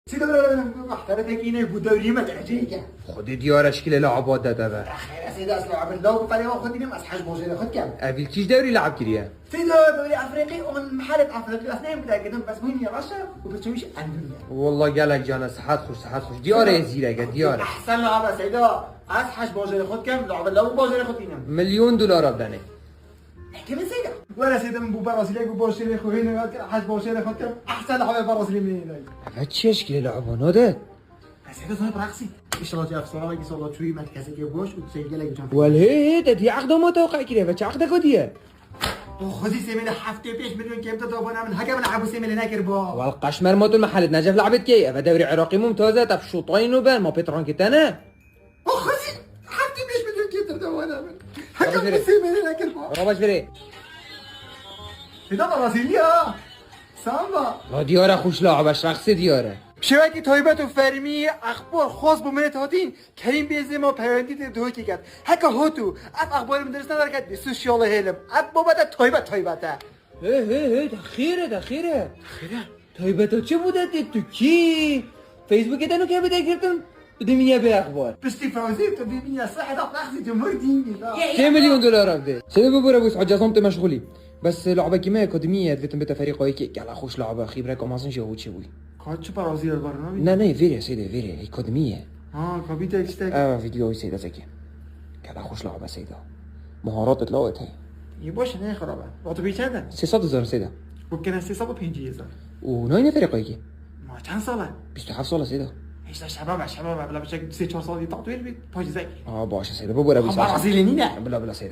سيدا محترفك اینه بود دوری مدرجه که خود دیارش که لعبات داده به خیر سيدا اصلا عبد الله بقالي واخد دينم اصحاج موجود خد كم اویل چیش دوری لعب کریه سيدا دوري افريقي ومن محل افريقي اصلا متاكدم بس مهم يا باشا وبتسويش اندونيا والله گلک جان صحت خوش دیاره زیره دیاره احسن لعبه سيدا اصحاج موجود خد كم لعب الله موجود خد دينم $1,000,000 بدنه احكي من سيدا ولا سيدا من برازيلي وبوشيلي خو هنا حاج بوشيلي خد كم احسن لعبه برازيلي من هنا اوه چیش که لعبانه ده سيدا زاي برقصي اشتراطي افسرا بگی سوالات توی مرکزی که باش و سیگل اگه جان ولی ده دی عقد ما توقع کریه و چه عقد کدیه خودی سیمل هفته پیش میدون که امتى دابا من هكا من عبو سیمل نکر با والقشمر ما طول محل نجف لعبت كي افا دوري عراقي ممتازه طب شوطين وبال ما بيتران كتانا خودی هفته پیش میدون که امتى دابا من هكا عبو سیمل نکر با رابش فري سيدا برازيليا سامبا لا دياره خوش لاعبش رقص دياره شبكه تایبت و فرمی اخبار خاص با من هاتین کریم بیزی ما پیوندی دو کی کرد هکا هاتو اف اخبار من درست ندارد سوشیال هلم اب بابت تایبت ايه ده خيره طيبته چه بوده تو کی فيسبوك ده نو که بده گرتن بده مینیا به اخبار بستي فوزي تو بيبني صح ده ناخذ جمهور ديني $2,000,000 بده سيبه ببره بوس حجازم مشغولي بس لعبه كيما اكاديميه فيتم بتا فريق كي على خوش لعبه خبره كوماسن شو تشوي كاتش برازيل البرنامج نه فيري سيده فيري اكاديميه كابيتا اكستك فيديو سيده زكي على خوش لعبه سيده مهارات تلاقت هي يباش نه خرابه وقت بيچنده 300,000 سيده ممكن 350,000 وناين فريقي كي ما چند ساله 27 ساله سيده هیچ شباب بلا بچه 3-4 سالی تطویل بید پاج زکی باشه سيده ببره بيس برازيلي نه بلا سيده